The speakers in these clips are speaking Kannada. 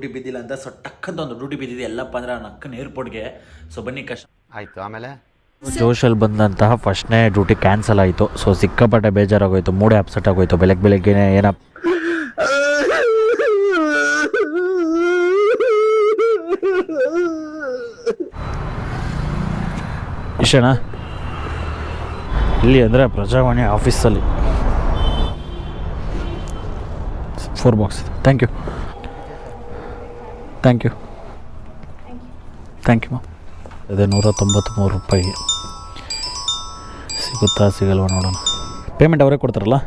ಡ್ಯೂಟಿ ಬಿದ್ದಿಲ್ಲ ಅಂತ ಸೊ ಟಕ್ಕಂತ ಒಂದು ಡ್ಯೂಟಿ ಬಿದ್ದಿದೆ ಎಲ್ಲಪ್ಪ ಅಂದ್ರೆ ನಕ್ಕನ ಏರ್ಪೋರ್ಟ್ಗೆ. ಸೊ ಬನ್ನಿ ಕಷ್ಟ ಆಯಿತು. ಆಮೇಲೆ ಜೋಶಲ್ಲಿ ಬಂದಂತಹ ಫಸ್ಟ್ನೇ ಡ್ಯೂಟಿ ಕ್ಯಾನ್ಸಲ್ ಆಯಿತು. ಸೊ ಸಿಕ್ಕಾಪಟ್ಟೆ ಬೇಜಾರಾಗೋಯ್ತು, ಮೂಡೇ ಅಪ್ಸೆಟ್ ಆಗೋಯ್ತು. ಬೆಳಗ್ಗೆ ಏನಪ್ಪ ಇಷ್ಟೇಣ ಇಲ್ಲಿ ಅಂದರೆ ಪ್ರಜಾವಾಣಿ ಆಫೀಸಲ್ಲಿ 4 ಬಾಕ್ಸ್. ಥ್ಯಾಂಕ್ ಯು ಮಾ. ಅದೇ 193 ರೂಪಾಯಿ ಸಿಗುತ್ತಾ ಸಿಗಲ್ವ ನೋಡೋಣ. ಪೇಮೆಂಟ್ ಅವರೇ ಕೊಡ್ತಾರಲ್ಲ.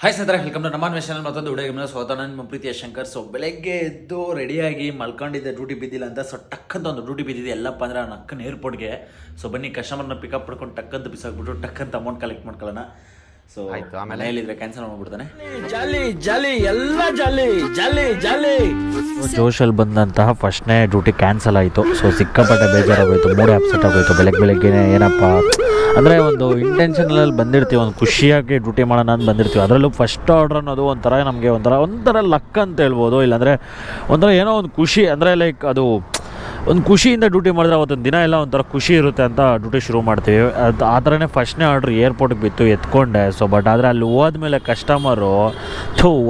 ಹಾಯ್ ಸ್ನೇಹಿತರೆ, ವೆಲ್ಕಮ್ ಟು ನಮ್ಮ ಚಾನಲ್. ಮತ್ತೊಂದು ವಿಡಿಯೋಗೆ ಸ್ವಾಗತ. ನಿಮ್ಮ ಪ್ರೀತಿಯ ಶಂಕರ್. ಸೊ ಬೆಳಗ್ಗೆ ಎದ್ದು ರೆಡಿಯಾಗಿ ಮಲ್ಕೊಂಡಿದ್ದೆ, ಡ್ಯೂಟಿ ಬಿದ್ದಿಲ್ಲ ಅಂತ. ಸೊ ಟಕ್ಕಂತ ಒಂದು ಡ್ಯೂಟಿ ಬಿದ್ದಿದೆ ಎಲ್ಲಪ್ಪ ಅಂದ್ರೆ ನಕ್ಕನ ಏರ್ಪೋರ್ಟ್ಗೆ. ಸೊ ಬನ್ನಿ ಕಸ್ಟಮರ್ನ ಪಿಕಪ್ ಮಾಡ್ಕೊಂಡು ಟಕ್ಕಂತ ಬಿಸಾಕ್ಬಿಟ್ಟು ಟಕ್ಕಂತ ಅಮೌಂಟ್ ಕಲೆಕ್ಟ್ ಮಾಡ್ಕೊಳ್ಳೋಣ. ಸೊ ಆಯ್ತು. ಆಮೇಲೆ ಮನೆಯಲ್ಲಿದ್ರೆ ಕ್ಯಾನ್ಸಲ್ ಮಾಡ್ಬಿಡ್ತಾನೆ. ಜೋಶಲ್ಲಿ ಬಂದಂತಹ ಫಸ್ಟ್ನೇ ಡ್ಯೂಟಿ ಕ್ಯಾನ್ಸಲ್ ಆಯಿತು. ಸೊ ಸಿಕ್ಕಾಪಟ್ಟೆ ಬೇಜಾರಾಗೋಯ್ತು, ಮೂಡೇ ಅಪ್ಸೆಟ್ ಆಗೋಯ್ತು. ಬೆಳಗ್ಗೆ ಏನಪ್ಪ ಅಂದರೆ ಒಂದು ಇಂಟೆನ್ಷನಲ್ಲಿ ಬಂದಿರ್ತೀವಿ, ಒಂದು ಖುಷಿಯಾಗಿ ಡ್ಯೂಟಿ ಮಾಡೋಣ ಅಂತ ಬಂದಿರ್ತೀವಿ. ಅದರಲ್ಲೂ ಫಸ್ಟ್ ಆರ್ಡ್ರ್ ಅನ್ನೋದು ನಮಗೆ ಒಂಥರ ಲಕ್ ಅಂತ ಹೇಳ್ಬೋದು. ಇಲ್ಲಾಂದರೆ ಒಂಥರ ಏನೋ ಒಂದು ಖುಷಿ, ಅಂದರೆ ಲೈಕ್ ಅದು ಒಂದು ಖುಷಿಯಿಂದ ಡ್ಯೂಟಿ ಮಾಡಿದ್ರೆ ಅವತ್ತೊಂದು ದಿನ ಎಲ್ಲ ಒಂಥರ ಖುಷಿ ಇರುತ್ತೆ ಅಂತ ಡ್ಯೂಟಿ ಶುರು ಮಾಡ್ತೀವಿ. ಅದು ಆ ಥರನೇ ಫಸ್ಟ್ನೇ ಆರ್ಡ್ರ್ ಏರ್ಪೋರ್ಟಿಗೆ ಬಿತ್ತು, ಎತ್ಕೊಂಡೆ. ಸೊ ಬಟ್ ಆದರೆ ಅಲ್ಲಿ ಹೋದ್ಮೇಲೆ ಕಸ್ಟಮರು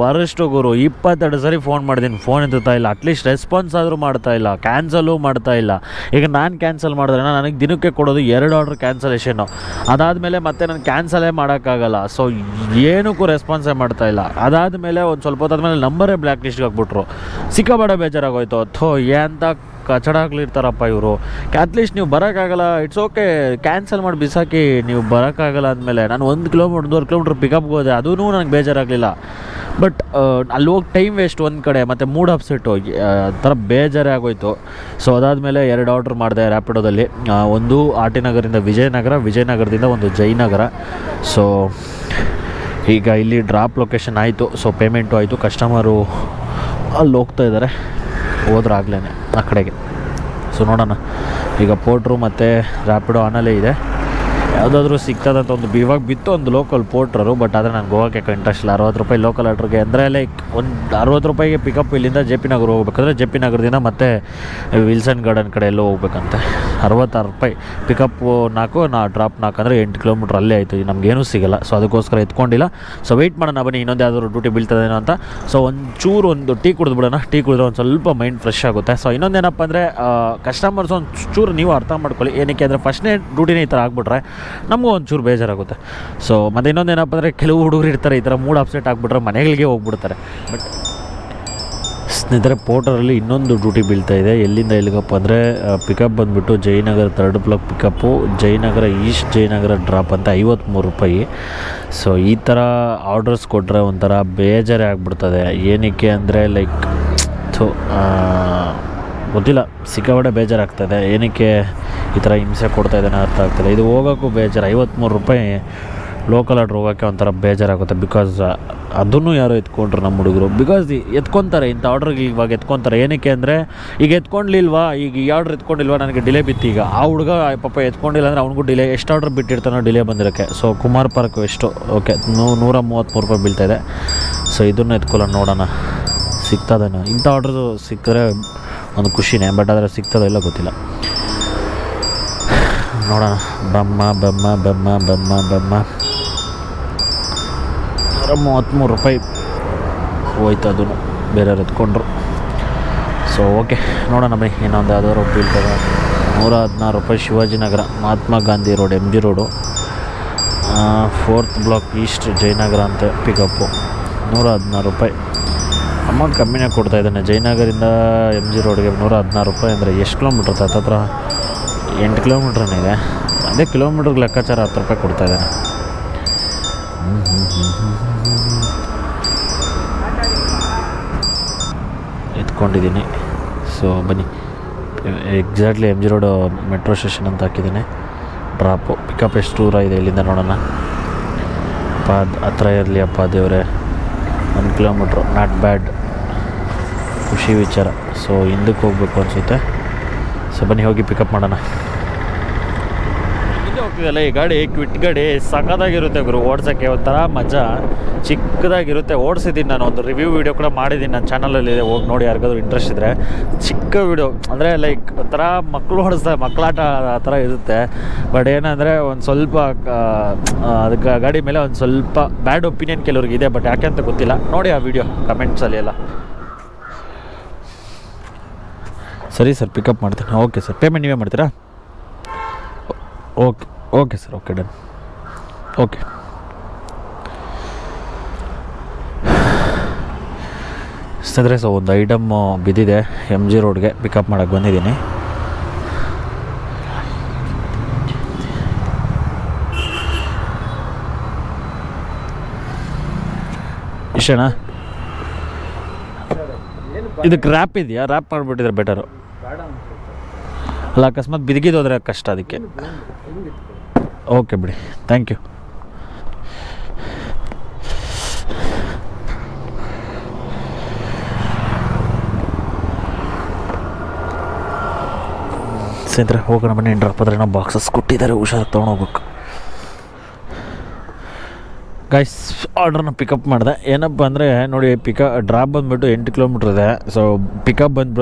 ವರಷ್ಟು ಗುರು 22 ಸರಿ ಫೋನ್ ಮಾಡಿದ್ದೀನಿ, ಫೋನ್ ಎತ್ತುತ್ತಾ ಇಲ್ಲ. ಅಟ್ಲೀಸ್ಟ್ ರೆಸ್ಪಾನ್ಸ್ ಆದರೂ ಮಾಡ್ತಾಯಿಲ್ಲ, ಕ್ಯಾನ್ಸಲು ಮಾಡ್ತಾಯಿಲ್ಲ. ಈಗ ನಾನು ಕ್ಯಾನ್ಸಲ್ ಮಾಡಿದ್ರೆ ನನಗೆ ದಿನಕ್ಕೆ ಕೊಡೋದು 2 ಆರ್ಡ್ರ್ ಕ್ಯಾನ್ಸಲೇಷನ್ನು. ಅದಾದಮೇಲೆ ಮತ್ತೆ ನಾನು ಕ್ಯಾನ್ಸಲೇ ಮಾಡೋಕ್ಕಾಗಲ್ಲ. ಸೊ ಏನಕ್ಕೂ ರೆಸ್ಪಾನ್ಸೇ ಮಾಡ್ತಾಯಿಲ್ಲ. ಅದಾದಮೇಲೆ ಒಂದು ಸ್ವಲ್ಪ ಹೊತ್ತಾದ್ಮೇಲೆ ನಂಬರೇ ಬ್ಲ್ಯಾಕ್ ಲಿಸ್ಟ್ಗೆ ಹಾಕ್ಬಿಟ್ರು. ಸಿಕ್ಕಾಪಟ್ಟೆ ಬೇಜಾರಾಗೋಯ್ತು. ಎಂತ ಕಚಡಾಗ್ಲಿರ್ತಾರಪ್ಪ ಇವರು. ಅಟ್ಲೀಸ್ಟ್ ನೀವು ಬರೋಕ್ಕಾಗಲ್ಲ, ಇಟ್ಸ್ ಓಕೆ, ಕ್ಯಾನ್ಸಲ್ ಮಾಡಿ ಬಿಸಾಕಿ, ನೀವು ಬರೋಕ್ಕಾಗಲ್ಲ ಅಂದಮೇಲೆ ನಾನು 1 ಕಿಲೋಮೀಟ್ರ್ 1.5 ಕಿಲೋಮೀಟ್ರ್ ಪಿಕಪ್ಗೆ ಹೋದೆ, ಅದೂ ನನಗೆ ಬೇಜಾರಾಗಲಿಲ್ಲ. ಬಟ್ ಅಲ್ಲಿ ಹೋಗಿ ಟೈಮ್ ವೇಸ್ಟ್ ಒಂದು ಕಡೆ, ಮತ್ತು ಮೂಡ್ ಅಪ್ಸೆಟ್ಟು, ಥರ ಬೇಜಾರೇ ಆಗೋಯ್ತು. ಸೊ ಅದಾದಮೇಲೆ 2 ಆರ್ಡ್ರ್ ಮಾಡಿದೆ ರ್ಯಾಪಿಡೋದಲ್ಲಿ. ಒಂದು ಆರ್ ಟಿ ನಗರಿಂದ ವಿಜಯನಗರದಿಂದ ಒಂದು ಜಯನಗರ. ಸೊ ಈಗ ಇಲ್ಲಿ ಡ್ರಾಪ್ ಲೊಕೇಶನ್ ಆಯಿತು. ಸೊ ಪೇಮೆಂಟು ಆಯಿತು. ಕಸ್ಟಮರು ಅಲ್ಲಿ ಹೋಗ್ತಾ ಇದ್ದಾರೆ, ಹೋದ್ರಾಗ್ಲೇ ಆ ಕಡೆಗೆ. ಸೊ ನೋಡೋಣ, ಈಗ ಪೋರ್ಟ್ರು ಮತ್ತು ರ್ಯಾಪಿಡೋ ಆನಲ್ಲೇ ಇದೆ. ಯಾವುದಾದ್ರೂ ಸಿಗ್ತದಂತ ಒಂದು ಇವಾಗ ಬಿತ್ತು ಒಂದು ಲೋಕಲ್ ಪೋರ್ಟ್ರರು. ಬಟ್ ಆದರೆ ನನಗೆ ಹೋಗೋಕ್ಕೆ ಇಂಟ್ರೆಸ್ಟ್ ಇಲ್ಲ. 60 ರೂಪಾಯಿ ಲೋಕಲ್ ಆರ್ಡ್ರಿಗೆ, ಅಂದರೆ ಲೈಕ್ ಒಂದು 60 ರೂಪಾಯಿಗೆ ಪಿಕಪ್ ಇಲ್ಲಿಂದ ಜೆ ಪಿ ನಗರ ಹೋಗ್ಬೇಕಾದ್ರೆ, ಜೆ ಪಿ ನಗರದಿಂದ ಮತ್ತೆ ವಿಲ್ಸನ್ ಗಾರ್ಡನ್ ಕಡೆ ಎಲ್ಲೋ ಹೋಗ್ಬೇಕಂತೆ. 66 ರೂಪಾಯಿ ಪಿಕಪ್ಪು 4, ಡ್ರಾಪ್ 4 ಅಂದರೆ 8 ಕಿಲೋಮೀಟ್ರ್ ಅಲ್ಲೇ ಆಯಿತು. ನಮಗೇನೂ ಸಿಗೋಲ್ಲ. ಸೊ ಅದಕ್ಕೋಸ್ಕರ ಎತ್ಕೊಂಡಿಲ್ಲ. ಸೊ ವೆಯ್ಟ್ ಮಾಡೋಣ, ಬನ್ನಿ ಇನ್ನೊಂದು ಯಾವ್ದಾದ್ರು ಡ್ಯೂಟಿ ಬೀಳ್ತದೇನೋ ಅಂತ. ಸೊ ಒಂದು ಟೀ ಕುಡಿದ್ಬಿಡೋಣ. ಟೀ ಕುಡಿದ್ರೆ ಒಂದು ಸ್ವಲ್ಪ ಮೈಂಡ್ ಫ್ರೆಶ್ ಆಗುತ್ತೆ. ಸೊ ಇನ್ನೊಂದೇನಪ್ಪ ಅಂದರೆ ಕಸ್ಟಮರ್ಸ್ ಒಂದು ಚೂರು ನೀವು ಅರ್ಥ ಮಾಡ್ಕೊಳ್ಳಿ. ಏನಕ್ಕೆ ಅಂದರೆ ಫಸ್ಟ್ನೇ ಡ್ಯೂಟಿನೇ ಈ ಥರ ಆಗ್ಬಿಟ್ರೆ ನಮಗೂ ಒಂಚೂರು ಬೇಜಾರಾಗುತ್ತೆ. ಸೊ ಮತ್ತು ಇನ್ನೊಂದೇನಪ್ಪ ಅಂದರೆ ಕೆಲವು ಹುಡುಗರು ಇರ್ತಾರೆ, ಈ ಥರ ಮೂಡ್ ಅಪ್ಸೆಟ್ ಆಗಿಬಿಟ್ರೆ ಮನೆಗಳಿಗೆ ಹೋಗ್ಬಿಡ್ತಾರೆ. ಬಟ್ ಸ್ನೇಹಿತರೆ, ಪೋರ್ಟರಲ್ಲಿ ಇನ್ನೊಂದು ಡ್ಯೂಟಿ ಬೀಳ್ತಾ ಇದೆ. ಎಲ್ಲಿಂದ ಎಲ್ಲಿಗಪ್ಪ ಅಂದರೆ ಪಿಕಪ್ ಬಂದುಬಿಟ್ಟು Jayanagar 3rd block pickup, Jayanagar east, Jayanagar drop ಅಂತ 53 ರೂಪಾಯಿ. ಸೊ ಈ ಥರ ಆರ್ಡರ್ಸ್ ಕೊಟ್ಟರೆ ಒಂಥರ ಬೇಜಾರೇ ಆಗಿಬಿಡ್ತದೆ. ಏನಕ್ಕೆ ಅಂದರೆ ಲೈಕ್ ಗೊತ್ತಿಲ್ಲ, ಸಿಕ್ಕಾಪಟ್ಟೆ ಬೇಜಾರಾಗ್ತದೆ. ಏನಕ್ಕೆ ಈ ಥರ ಹಿಂಸೆ ಕೊಡ್ತಾಯಿದ್ದಾನೆ ಅರ್ಥ ಆಗ್ತದೆ. ಇದು ಹೋಗೋಕ್ಕೂ ಬೇಜಾರು. 53 ರೂಪಾಯಿ ಲೋಕಲ್ ಆರ್ಡ್ರ್ ಹೋಗೋಕ್ಕೆ ಒಂಥರ ಬೇಜಾರಾಗುತ್ತೆ. ಬಿಕಾಸ್ ಅದನ್ನು ಯಾರೋ ಎತ್ಕೊಂಡ್ರು ನಮ್ಮ ಹುಡುಗರು. ಬಿಕಾಸ್ ಎತ್ಕೊತಾರೆ ಇಂಥ ಆರ್ಡ್ರಿಗೆ, ಇವಾಗ ಎತ್ಕೊತಾರೆ. ಏನಕ್ಕೆ ಅಂದರೆ ಈಗ ಎತ್ಕೊಂಡ್ಲಿಲ್ವಾ, ಈಗ ಈ ಆರ್ಡ್ರ್ ಎತ್ಕೊಂಡಿಲ್ವಾ, ನನಗೆ ಡಿಲೇ ಬಿತ್ತು. ಈಗ ಆ ಹುಡುಗ ಪಾಪ ಎತ್ಕೊಂಡಿಲ್ಲ ಅಂದರೆ ಅವ್ನಿಗೂ ಡಿಲೇ, ಎಷ್ಟು ಆರ್ಡ್ರ್ ಬಿಟ್ಟಿರ್ತಾನೋ ಡಿಲೇ ಬಂದಿರೋಕ್ಕೆ. ಸೊ ಕುಮಾರ್ ಪಾರ್ಕ್ ಎಷ್ಟು ಓಕೆ 133 ರೂಪಾಯಿ ಬೀಳ್ತಾಯಿದೆ. ಸೊ ಇದನ್ನು ಎತ್ಕೊಳ್ಳೋಣ, ನೋಡೋಣ ಸಿಗ್ತದೇನೋ. ಇಂಥ ಆರ್ಡ್ರು ಸಿಕ್ಕರೆ ಒಂದು ಖುಷಿನೇ. ಬಟ್ ಆದರೆ ಸಿಗ್ತದೋ ಇಲ್ಲ ಗೊತ್ತಿಲ್ಲ, ನೋಡೋಣ. ಬಮ್ಮ 133 ರೂಪಾಯಿ ಹೋಯ್ತು, ಅದನ್ನು ಬೇರೆಯವ್ರು ಎತ್ಕೊಂಡ್ರು. ಸೊ ಓಕೆ, ನೋಡೋಣ ಬನ್ನಿ. ಇನ್ನೊಂದು ಯಾವ್ದಾದ್ರು ಬೀಳ್ತದೆ. 116 ರೂಪಾಯಿ Shivajinagar, Mahatma Gandhi road, MG road, 4th block east, Jayanagar ಅಂತ ಪಿಕಪ್ಪು. 116 ರೂಪಾಯಿ ಅಮೌಂಟ್ ಕಮ್ಮಿನೇ ಕೊಡ್ತಾಯಿದ್ದಾನೆ. ಜಯನಗರಿಂದ MG ರೋಡ್ಗೆ 116 ರೂಪಾಯಿ ಅಂದರೆ ಎಷ್ಟು ಕಿಲೋಮೀಟ್ರ್? ಹತ್ರ 8 ಕಿಲೋಮೀಟ್ರನೇ ಇದೆ. ಅದೇ ಕಿಲೋಮೀಟ್ರಿಗೆ ಲೆಕ್ಕಾಚಾರ 10 ರೂಪಾಯಿ ಕೊಡ್ತಾಯಿದ್ದಾನೆ. ಎತ್ಕೊಂಡಿದ್ದೀನಿ. ಸೊ ಬನ್ನಿ, exactly MG road metro station ಅಂತ ಹಾಕಿದ್ದೀನಿ. ಡ್ರಾಪು ಪಿಕಪ್ ಎಷ್ಟು ದೂರ ಇದೆ ಇಲ್ಲಿಂದ ನೋಡೋಣ. ಹತ್ರ ಇರಲಿ ಅಪ್ಪ ದೇವರೇ. 1 ಕಿಲೋಮೀಟ್ರು, ನಾಟ್ ಬ್ಯಾಡ್, ಖುಷಿ ವಿಚಾರ. ಸೊ ಹಿಂದಕ್ಕೆ ಹೋಗ್ಬೇಕು ಅನಿಸುತ್ತೆ. ಸೊ ಸೊ ಬನ್ನಿ ಹೋಗಿ ಪಿಕಪ್ ಮಾಡೋಣ. ಹಿಂದೆ ಹೋಗ್ತಿದ್ದಲ್ಲ ಈ ಗಾಡಿ, ಕ್ವಿಟ್ ಗಾಡಿ ಸಖತ್ತಾಗಿರುತ್ತೆ ಗುರು, ಓಡ್ಸೋಕ್ಕೆ ಒಂಥರ ಮಜಾ, ಚಿಕ್ಕದಾಗಿರುತ್ತೆ. ಓಡಿಸಿದ್ದೀನಿ ನಾನು, ಒಂದು ರಿವ್ಯೂ ವೀಡಿಯೋ ಕೂಡ ಮಾಡಿದ್ದೀನಿ ನನ್ನ ಚಾನಲಲ್ಲಿದೆ, ಹೋಗಿ ನೋಡಿ ಯಾರಿಗಾದ್ರೂ ಇಂಟ್ರೆಸ್ಟ್ ಇದ್ದರೆ. ಚಿಕ್ಕ ವೀಡಿಯೋ ಅಂದರೆ ಲೈಕ್ ಒಂಥರ ಮಕ್ಕಳು ಓಡಿಸ್ತಾರೆ, ಮಕ್ಕಳಾಟ ಆ ಥರ ಇರುತ್ತೆ. ಬಟ್ ಏನಂದರೆ ಒಂದು ಸ್ವಲ್ಪ ಅದಕ್ಕೆ ಗಾಡಿ ಮೇಲೆ ಒಂದು ಸ್ವಲ್ಪ ಬ್ಯಾಡ್ ಒಪಿನಿಯನ್ ಕೆಲವ್ರಿಗೆ ಇದೆ, ಬಟ್ ಯಾಕೆ ಅಂತ ಗೊತ್ತಿಲ್ಲ. ನೋಡಿ ಆ ವಿಡಿಯೋ ಕಮೆಂಟ್ಸಲ್ಲಿ ಎಲ್ಲ. ಸರಿ ಸರ್, ಪಿಕಪ್ ಮಾಡ್ತೀನಿ. ಓಕೆ ಸರ್, ಪೇಮೆಂಟ್ ನೀವೇ ಮಾಡ್ತೀರಾ? Okay okay sir, okay done. Okay ಸ್ನೇಹಿತರೆ, ಸೊ ಒಂದು ಐಟಮ್ ಬಿದ್ದಿದೆ, MG ರೋಡ್ಗೆ ಪಿಕಪ್ ಮಾಡೋಕ್ಕೆ ಬಂದಿದ್ದೀನಿ. ಇಷ್ಟೇನಾ? ಇದಕ್ಕೆ ರ್ಯಾಪ್ ಇದೆಯಾ? ರ್ಯಾಪ್ ಮಾಡಿಬಿಟ್ಟಿದ್ರೆ ಬೆಟರು ಅಲ್ಲ, ಅಕಸ್ಮಾತ್ ಬಿದ್ದಿದ್ದೋದ್ರೆ ಕಷ್ಟ, ಅದಕ್ಕೆ. ಓಕೆ ಬಿಡಿ, ಥ್ಯಾಂಕ್ ಯು. ಸ್ನೇಹಿತರೆ ಹೋಗೋಣ ಬನ್ನಿ. ಡ್ರಾಪ್ ಆದರೆ ನಾವು ಬಾಕ್ಸಸ್ ಕೊಟ್ಟಿದ್ದಾರೆ, ಹುಷಾರಾಗಿ ತೊಗೊಂಡೋಗ್ಬೇಕು. ಗೈಸ್, ಆರ್ಡ್ರನ್ನ ಪಿಕಪ್ ಮಾಡಿದೆ. ಏನಪ್ಪ ಅಂದರೆ ನೋಡಿ, ಡ್ರಾಪ್ ಬಂದುಬಿಟ್ಟು 8 ಕಿಲೋಮೀಟ್ರ್ ಇದೆ. ಸೊ ಪಿಕಪ್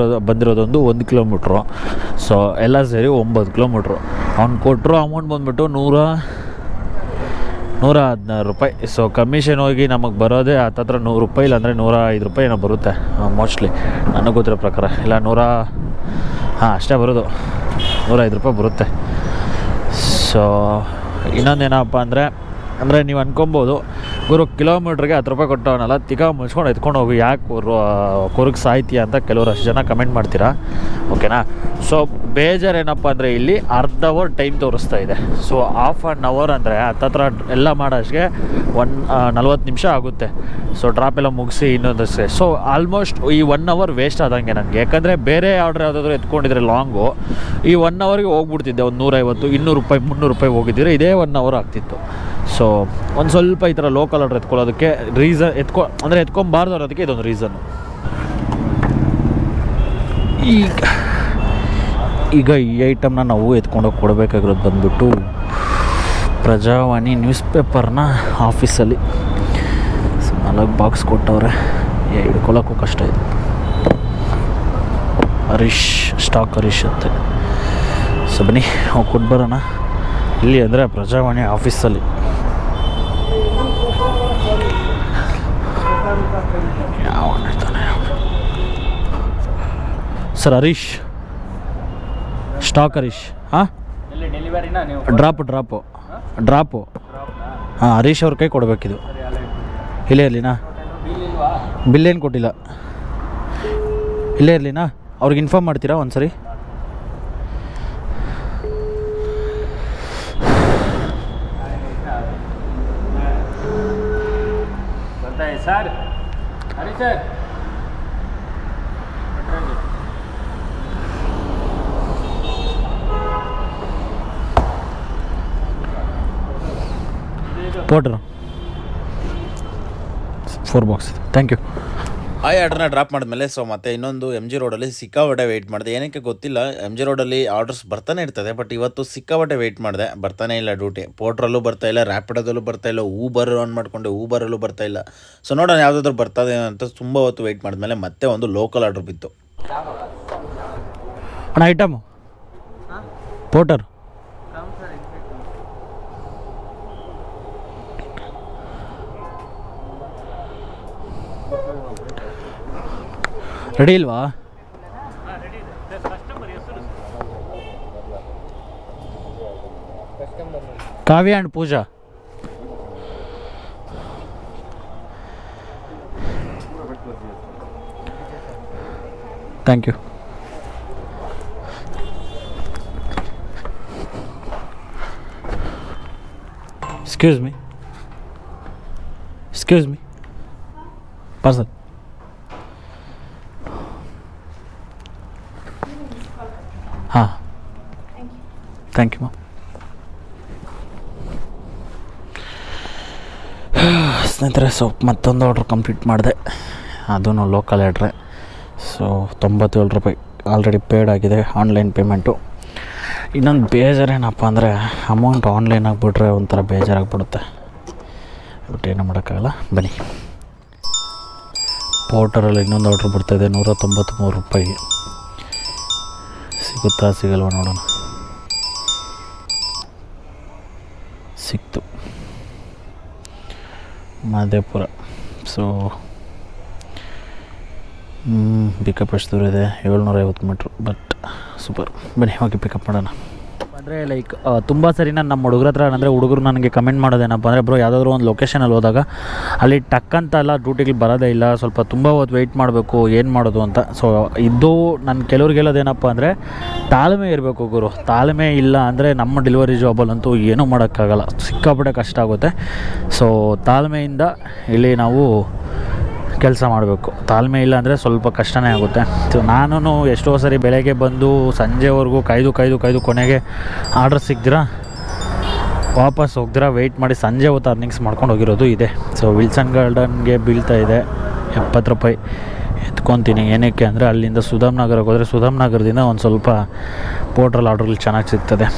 ಬಂದಿರೋದೊಂದು 1 ಕಿಲೋಮೀಟ್ರು. ಸೊ ಎಲ್ಲ ಸೇರಿ 9 ಕಿಲೋಮೀಟ್ರು. ಅವ್ನು ಕೊಟ್ಟರು ಅಮೌಂಟ್ ಬಂದುಬಿಟ್ಟು 116 ರೂಪಾಯಿ. ಸೊ ಕಮಿಷನ್ ಹೋಗಿ ನಮಗೆ ಬರೋದೇ ಹತ್ತತ್ರ 100 ರೂಪಾಯಿ, ಇಲ್ಲಾಂದರೆ 105 ರೂಪಾಯಿ ಏನೋ ಬರುತ್ತೆ ಮೋಸ್ಟ್ಲಿ, ನನಗೆ ಗೊತ್ತಿರೋ ಪ್ರಕಾರ. ಇಲ್ಲ 100, ಅಷ್ಟೇ ಬರೋದು, 105 ರೂಪಾಯಿ ಬರುತ್ತೆ. ಸೊ ಇನ್ನೊಂದೇನಪ್ಪ ಅಂದರೆ ನೀವು ಅನ್ಕೊಬೋದು, ಗುರು ಕಿಲೋಮೀಟ್ರಿಗೆ 10 ರೂಪಾಯಿ ಕೊಟ್ಟವನಲ್ಲ, ತಿಕ್ಕ ಮುಚ್ಕೊಂಡು ಎತ್ಕೊಂಡು ಹೋಗಿ ಯಾಕೆ ಕೊರಗೆ ಸಾಯ್ತೀಯ ಅಂತ ಕೆಲವರು ಅಷ್ಟು ಜನ ಕಮೆಂಟ್ ಮಾಡ್ತೀರಾ, ಓಕೆನಾ. ಸೊ ಬೇಜಾರೇನಪ್ಪ ಅಂದರೆ ಇಲ್ಲಿ ಅರ್ಧ ಅವರ್ ಟೈಮ್ ತೋರಿಸ್ತಾ ಇದೆ. ಸೊ ಹಾಫ್ ಆನ್ ಅವರ್ ಅಂದರೆ ಹತ್ತತ್ರ ಎಲ್ಲ ಮಾಡೋಷ್ಟಕ್ಕೆ 40 ನಿಮಿಷ ಆಗುತ್ತೆ. ಸೊ ಡ್ರಾಪ್ ಎಲ್ಲ ಮುಗಿಸಿ ಇನ್ನೊಂದಷ್ಟೇ. ಸೊ ಆಲ್ಮೋಸ್ಟ್ ಈ 1 ಅವರ್ ವೇಸ್ಟ್ ಆದಂಗೆ ನನಗೆ. ಯಾಕಂದರೆ ಬೇರೆ ಆರ್ಡ್ರ್ ಯಾವುದಾದ್ರೂ ಎತ್ಕೊಂಡಿದ್ರೆ ಲಾಂಗು, ಈ 1 ಅವರ್ಗೆ ಹೋಗ್ಬಿಡ್ತಿದ್ದೆ. ಒಂದು 150, 200 ರೂಪಾಯಿ, 300 ರೂಪಾಯಿ ಹೋಗಿದ್ದರೆ ಇದೇ 1 ಅವರ್ ಆಗ್ತಿತ್ತು. ಸೊ ಒಂದು ಸ್ವಲ್ಪ ಈ ಥರ ಲೋಕಲ್ ಆರ್ಡ್ರ್ ಎತ್ಕೊಳ್ಳೋದಕ್ಕೆ ರೀಸನ್ ಎತ್ಕೊಂಬಾರ್ದು ಅನ್ನೋದಕ್ಕೆ ಇದೊಂದು ರೀಸನ್ನು. ಈಗ ಈ ಐಟಮ್ನ ನಾವು ಎತ್ಕೊಂಡೋಗಿ ಕೊಡಬೇಕಾಗಿರೋದು ಬಂದುಬಿಟ್ಟು ಪ್ರಜಾವಾಣಿ ನ್ಯೂಸ್ ಪೇಪರ್ನ ಆಫೀಸಲ್ಲಿ. ಸೊ 4 ಬಾಕ್ಸ್ ಕೊಟ್ಟವ್ರೆ, ಹಿಡ್ಕೊಳ್ಳೋಕ್ಕೂ ಕಷ್ಟ ಇದೆ. ಸ್ಟಾಕ್ ಹರೀಶ್ ಅಂತೆ. ಸೊ ಬನ್ನಿ ಹೋಗಿ ಕೊಟ್ಟು ಬರೋಣ. ಇಲ್ಲಿ ಅಂದರೆ ಪ್ರಜಾವಾಣಿ ಆಫೀಸಲ್ಲಿ. Sir Harish, stock Harish. ಹಾಂ, ಡ್ರಾಪು ಹಾಂ, ಹರೀಶ್ ಅವ್ರ ಕೈ ಕೊಡಬೇಕಿದು. ಇಲ್ಲೇ ಇರಲಿನಾ? ಬಿಲ್ ಏನು ಕೊಟ್ಟಿಲ್ಲ. ಇಲ್ಲೇ ಇರಲಿನಾ? ಅವ್ರಿಗೆ ಇನ್ಫಾರ್ಮ್ ಮಾಡ್ತೀರಾ ಒಂದು ಸರಿ? Sir Hari sir, porter 4 box, thank you. ಆ ಆರ್ಡ್ರನ್ನ ಡ್ರಾಪ್ ಮಾಡಿದ್ಮೇಲೆ ಸೊ ಮತ್ತೆ ಇನ್ನೊಂದು MG ರೋಡಲ್ಲಿ ಸಿಕ್ಕಾಪಟ್ಟೆ ವೆಯ್ಟ್ ಮಾಡಿದೆ. ಏನಕ್ಕೆ ಗೊತ್ತಿಲ್ಲ, MG ರೋಡಲ್ಲಿ ಆರ್ಡರ್ಸ್ ಬರ್ತಾನೆ ಇರ್ತದೆ, ಬಟ್ ಇವತ್ತು ಸಿಕ್ಕಾಪಟ್ಟೆ ವೆಯ್ಟ್ ಮಾಡಿದೆ. ಬರ್ತಾನೆ ಇಲ್ಲ ಡ್ಯೂಟಿ. ಪೋರ್ಟ್ರಲ್ಲೂ ಬರ್ತಾ ಇಲ್ಲ, ರ್ಯಾಪಿಡೋದಲ್ಲೂ ಬರ್ತಾ ಇಲ್ಲ, ಊಬರ್ ಆನ್ ಮಾಡಿಕೊಂಡೆ, ಊಬರಲ್ಲೂ ಬರ್ತಾ ಇಲ್ಲ. ಸೊ ನೋಡೋಣ ಯಾವುದಾದ್ರೂ ಬರ್ತದೆ ಅಂತ ತುಂಬ ಹೊತ್ತು ವೆಯ್ಟ್ ಮಾಡಿದ್ಮೇಲೆ ಮತ್ತೆ ಒಂದು ಲೋಕಲ್ ಆರ್ಡ್ರ್ ಬಿತ್ತು. ಅಣ್ಣ ಐಟಮು ಪೋಟರ್ ರೆಡಿ ಇಲ್ವಾ? Kavya and Pooja. Thank you. Excuse me parcel. ಹಾಂ, ಥ್ಯಾಂಕ್ ಯು ಮ್ಯಾಮ್. ಸ್ನೇಹಿತರೆ, ಸೊ ಮತ್ತೊಂದು ಆರ್ಡ್ರ್ ಕಂಪ್ಲೀಟ್ ಮಾಡಿದೆ, ಅದೂ ಲೋಕಲ್ ಆರ್ಡ್ರೆ. ಸೊ 97 ರೂಪಾಯಿ ಆಲ್ರೆಡಿ ಪೇಡ್ ಆಗಿದೆ, ಆನ್ಲೈನ್ ಪೇಮೆಂಟು. ಇನ್ನೊಂದು ಬೇಜಾರೇನಪ್ಪ ಅಂದರೆ ಅಮೌಂಟ್ ಆನ್ಲೈನ್ ಆಗಿಬಿಟ್ರೆ ಒಂಥರ ಬೇಜಾರಾಗ್ಬಿಡುತ್ತೆ. ಬಟ್ ಏನು ಮಾಡೋಕ್ಕಾಗಲ್ಲ. ಬನ್ನಿ, ಪೋರ್ಟರಲ್ಲಿ ಇನ್ನೊಂದು ಆರ್ಡ್ರ್ ಬರ್ತಾಯಿದೆ 193 ರೂಪಾಯಿಗೆ. ಸಿಗುತ್ತಾ ಸಿಗಲ್ವ ನೋಡೋಣ. ಸಿಕ್ತು, ಮಾದೇಪುರ. ಸೊ ಪಿಕಪ್ ಎಷ್ಟು ದೂರ ಇದೆ? 750 ಮೀಟ್ರು. ಬಟ್ ಸೂಪರ್, ಬನ್ನಿ ಹೋಗಿ ಪಿಕಪ್ ಮಾಡೋಣ. ಅಂದರೆ ಲೈಕ್ ತುಂಬ ಸರಿ ನಾನು ನಮ್ಮ ಹುಡುಗರ ಹತ್ರ ಅಂದರೆ ಹುಡುಗರು ನನಗೆ ಕಮೆಂಟ್ ಮಾಡೋದೇನಪ್ಪ ಅಂದರೆ, ಬ್ರೋ ಯಾವುದಾದ್ರೂ ಒಂದು ಲೊಕೇಶನಲ್ಲಿ ಹೋದಾಗ ಅಲ್ಲಿ ಟಕ್ ಅಂತ ಎಲ್ಲ ಡ್ಯೂಟಿಗೆ ಬರೋದೇ ಇಲ್ಲ, ಸ್ವಲ್ಪ ತುಂಬ ಹೊತ್ತು ವೆಯ್ಟ್ ಮಾಡಬೇಕು, ಏನು ಮಾಡೋದು ಅಂತ. ಸೊ ಇದು ನನ್ನ ಕೆಲವ್ರಿಗೆ ಹೇಳೋದೇನಪ್ಪ ಅಂದರೆ, ತಾಳ್ಮೆ ಇರಬೇಕು ಗುರು. ತಾಳ್ಮೆ ಇಲ್ಲ ಅಂದರೆ ನಮ್ಮ ಡೆಲಿವರಿ ಜಾಬಲ್ಲಂತೂ ಏನೂ ಮಾಡೋಕ್ಕಾಗಲ್ಲ, ಸಿಕ್ಕಾಪಟ್ಟೆ ಕಷ್ಟ ಆಗುತ್ತೆ. ಸೊ ತಾಳ್ಮೆಯಿಂದ ಇಲ್ಲಿ ನಾವು ಕೆಲಸ ಮಾಡಬೇಕು. ತಾಳ್ಮೆ ಇಲ್ಲ ಅಂದರೆ ಸ್ವಲ್ಪ ಕಷ್ಟನೇ ಆಗುತ್ತೆ. ಸೊ ನಾನು ಎಷ್ಟೋ ಸರಿ ಬೆಳಗ್ಗೆ ಬಂದು ಸಂಜೆವರೆಗೂ ಕಾಯ್ದು ಕೊನೆಗೆ ಆರ್ಡ್ರ್ ಸಿಕ್ದಿರ ವಾಪಸ್ ಹೋಗ್ದಿರ ವೆಯ್ಟ್ ಮಾಡಿ ಸಂಜೆ ಹೊತ್ತು ಅರ್ನಿಂಗ್ಸ್ ಮಾಡ್ಕೊಂಡು ಹೋಗಿರೋದು ಇದೆ. ಸೊ ವಿಲ್ಸನ್ ಗಾರ್ಡನ್ಗೆ ಬೀಳ್ತಾ ಇದೆ 70 ರೂಪಾಯಿ ಎತ್ಕೊತೀನಿ. ಏನಕ್ಕೆ ಅಂದರೆ ಅಲ್ಲಿಂದ ಸುಧಾಮ್ ನಗರಕ್ಕೆ ಹೋದರೆ ಸುಧಾಮ್ ನಗರದಿಂದ ಒಂದು ಸ್ವಲ್ಪ ಪೋರ್ಟ್ರಲ್ಲಿ ಆರ್ಡ್ರಲ್ಲಿ ಚೆನ್ನಾಗಿ ಸಿಗ್ತದೆ.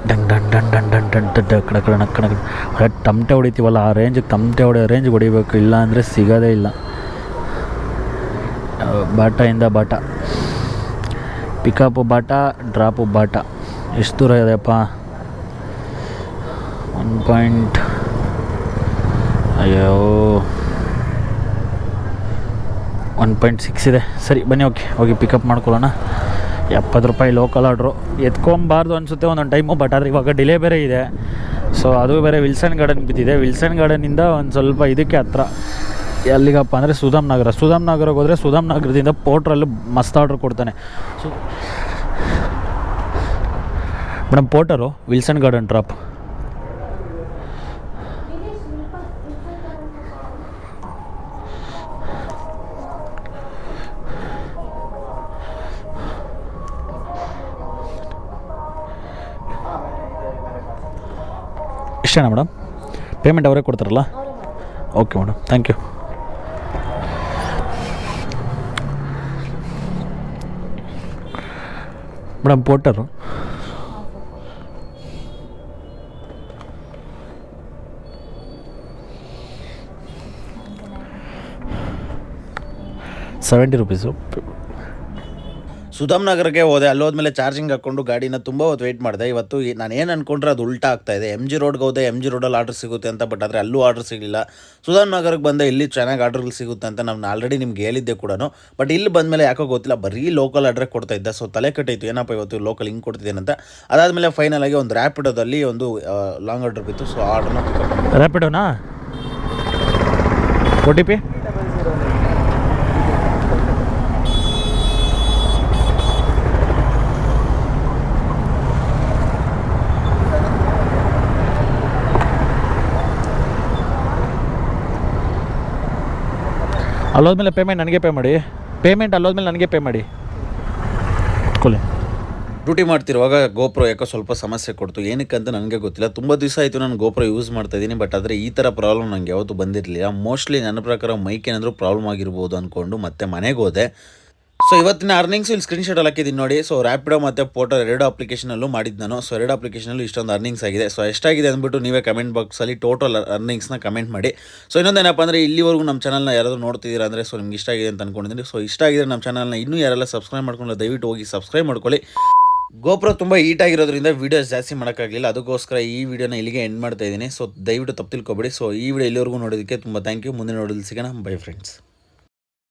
Dung dung dung dung dung dung dung ಕಡೆ ಕಡೆ ತಮಟೆ ಹೊಡಿತೀವಲ್ಲ, ಆ ರೇಂಜಿಗೆ ತಮಟೆ ಹೊಡೆಯೋ ರೇಂಜಿಗೆ ಹೊಡಿಬೇಕು, ಇಲ್ಲ ಅಂದರೆ ಸಿಗೋದೇ ಇಲ್ಲ. ಬಾಟಾಯಿಂದ ಬಾಟ, ಪಿಕಪ್ಪು ಬಾಟ, ಡ್ರಾಪು ಬಾಟ. ಎಷ್ಟು ದೂರ ಇದೆಯಪ್ಪ? 1.6 ಇದೆ. ಸರಿ ಬನ್ನಿ, ಹೋಗಿ ಪಿಕಪ್ ಮಾಡ್ಕೊಳ್ಳೋಣ. 70 ರೂಪಾಯಿ ಲೋಕಲ್ ಆರ್ಡ್ರು. ಎತ್ಕೊಬಾರ್ದು ಅನಿಸುತ್ತೆ ಒಂದೊಂದು ಟೈಮು, ಬಟ್ ಆದರೆ ಇವಾಗ ಡಿಲೇ ಬೇರೆ ಇದೆ. ಸೊ ಅದು ಬೇರೆ ವಿಲ್ಸನ್ ಗಾರ್ಡನ್ ಬಿದ್ದಿದೆ. ವಿಲ್ಸನ್ ಗಾರ್ಡನಿಂದ ಒಂದು ಸ್ವಲ್ಪ ಇದಕ್ಕೆ ಹತ್ರ, ಎಲ್ಲಿಗಪ್ಪ ಅಂದರೆ ಸುಧಾಮ್ ನಗರಕ್ಕೆ ಹೋದರೆ ಸುಧಾಮ್ ನಗರದಿಂದ ಪೋರ್ಟ್ರಲ್ಲಿ ಮಸ್ತ್ ಆರ್ಡ್ರ್ ಕೊಡ್ತಾನೆ. So madam porter Wilson garden drop. ಇಷ್ಟೇನಾ ಮೇಡಮ್? ಪೇಮೆಂಟ್ ಅವರೇ ಕೊಡ್ತಾರಲ್ಲ? Okay madam, thank you. Madam porter 70 rupees. Sudham ನಗರಕ್ಕೆ ಹೋದೆ. ಅಲ್ಲೋದ್ಮೇಲೆ ಚಾರ್ಜಿಂಗ್ ಹಾಕ್ಕೊಂಡು ಗಾಡಿನ ತುಂಬ ಹೊತ್ತು ವೆಯ್ಟ್ ಮಾಡಿದೆ. ಇವತ್ತು ನಾನು ಏನು ಅಂದ್ಕೊಂಡ್ರೆ ಅದು ಉಲ್ಟಾ ಆಗ್ತಾಯಿದೆ. MG ರೋಡ್ಗೆ ಹೋದೆ, MG ರೋಡಲ್ಲಿ ಆರ್ಡ್ರ್ ಸಿಗುತ್ತೆ ಅಂತ, ಬಟ್ ಆದರೆ ಅಲ್ಲೂ ಆರ್ಡ್ರ್ ಸಿಗಲಿಲ್ಲ. ಸುಧಾಮ್ ನಗರಕ್ಕೆ ಬಂದೆ, ಇಲ್ಲಿ ಚೆನ್ನಾಗಿ ಆರ್ಡ್ರ್ಗಳು ಸಿಗುತ್ತೆ ಅಂತ ನಾನು ಆಲ್ರೆಡಿ ನಿಮ್ಗೆ ಹೇಳಿದ್ದೆ ಕೂಡ. ಬಟ್ ಇಲ್ಲಿ ಬಂದಮೇಲೆ ಯಾಕೋ ಗೊತ್ತಿಲ್ಲ, ಬರೀ ಲೋಕಲ್ ಆರ್ಡ್ರೇ ಕೊಡ್ತಾ ಇದ್ದೆ. ಸೊ ತಲೆ ಕಟ್ಟಿತ್ತು, ಏನಪ್ಪ ಇವತ್ತು ಲೋಕಲ್ ಹಿಂಗೆ ಕೊಡ್ತಿದ್ದೇನೆ ಅಂತ. ಅದಾದಮೇಲೆ ಫೈನಲ್ ಆಗಿ ಒಂದು ರ್ಯಾಪಿಡೋದಲ್ಲಿ ಒಂದು ಲಾಂಗ್ ಆರ್ಡ್ರ್ ಬಿತ್ತು. ಸೊ ಆರ್ಡ್ರನ್ನ ರ್ಯಾಪಿಡೋನಾ? OTP ಅಲ್ಲೋದ್ಮೇಲೆ ಪೇಮೆಂಟ್ ನನಗೆ ಪೇ ಮಾಡಿ. ಅಲ್ಲೋದ್ಮೇಲೆ ನನಗೆ ಪೇ ಮಾಡಿ. ಇಟ್ಕೊಳ್ಳಿ. ಡ್ಯೂಟಿ ಮಾಡ್ತಿರುವಾಗ ಗೋಪ್ರೋ ಯಾಕೋ ಸ್ವಲ್ಪ ಸಮಸ್ಯೆ ಕೊಡ್ತು. ಏನಕ್ಕೆ ಅಂತ ನನಗೆ ಗೊತ್ತಿಲ್ಲ. ತುಂಬ ದಿವಸ ಆಯಿತು ನಾನು ಗೋಪ್ರೋ ಯೂಸ್ ಮಾಡ್ತಾಯಿದ್ದೀನಿ, ಬಟ್ ಆದರೆ ಈ ಥರ ಪ್ರಾಬ್ಲಮ್ ನನಗೆ ಯಾವತ್ತೂ ಬಂದಿರಲಿಲ್ಲ. ಮೋಸ್ಟ್ಲಿ ನನ್ನ ಪ್ರಕಾರ ಮೈಕ್ ಏನಾದರೂ ಪ್ರಾಬ್ಲಮ್ ಆಗಿರ್ಬೋದು ಅಂದ್ಕೊಂಡು ಮತ್ತೆ ಮನೆಗೆ ಹೋದೆ. ಸೊ ಇವತ್ತಿನ ಅರ್ನಿಂಗ್ಸ್ ಇಲ್ಲಿ ಸ್ಕ್ರೀನ್ಶಾಟಲ್ಲಿ ಹಾಕಿದ್ದೀನಿ ನೋಡಿ. ಸೊ ರ್ಯಾಪಿಡೋ ಮತ್ತು ಪೋರ್ಟರ್ 2 ಅಪ್ಲಿಕೇಶನಲ್ಲೂ ಮಾಡಿದ್ದು ನಾನು. ಸೊ 2 ಅಪ್ಲಿಕೇಶನಲ್ಲೂ ಇಷ್ಟೊಂದು ಅರ್ನಿಂಗ್ಸ್ ಆಗಿದೆ. ಸೊ ಎಷ್ಟಾಗಿದೆ ಅಂದ್ಬಿಟ್ಟು ನೀವೇ ಕಮೆಂಟ್ ಬಾಕ್ಸಲ್ಲಿ ಟೋಟಲ್ ಅರ್ನಿಂಗ್ಸ್ನ ಕಮೆಂಟ್ ಮಾಡಿ. ಸೊ ಇನ್ನೊಂದೇನಪ್ಪ ಅಂದರೆ, ಇಲ್ಲಿವರೆಗೂ ನಮ್ಮ ಚಾನಲ್ನ ಯಾರಾದರೂ ನೋಡ್ತಿದ್ದೀರಾ ಅಂದರೆ ಸೊ ನಿಮ್ಗೆ ಇಷ್ಟ ಆಗಿದೆ ಅಂತ ಅಂದ್ಕೊಂಡಿದ್ದೀನಿ. ಸೊ ಇಷ್ಟ ಆಗಿದ್ರೆ ನಮ್ಮ ಚಾನಲ್ನ ಇನ್ನೂ ಯಾರೆಲ್ಲ ಸಬ್ಸ್ಕ್ರೈಬ್ ಮಾಡ್ಕೊಂಡು ದಯವಿಟ್ಟು ಹೋಗಿ ಸಬ್ಸ್ಕ್ರೈಬ್ ಮಾಡ್ಕೊಳ್ಳಿ. ಗೋಪ್ರೋ ತುಂಬ ಹೀಟ್ ಆಗಿರೋದ್ರಿಂದ ವೀಡಿಯೋಸ್ ಜಾಸ್ತಿ ಮಾಡೋಕ್ಕಾಗಲಿಲ್ಲ, ಅದಕ್ಕೋಸ್ಕರ ಈ ವಿಡಿಯೋನ ಇಲ್ಲಿಗೆ ಎಂಡ್ ಮಾಡ್ತಾ ಇದ್ದೀನಿ. ಸೊ ದಯವಿಟ್ಟು ತಪ್ಪು ತಿಳ್ಕೊಬೇಡಿ. ಸೊ ಈ ವಿಡಿಯೋ ಇಲ್ಲಿವರೆಗೂ ನೋಡೋದಕ್ಕೆ ತುಂಬ ಥ್ಯಾಂಕ್ ಯು. ಮುಂದೆ ನೋಡೋದು ಸಿಗೋಣ. By friends.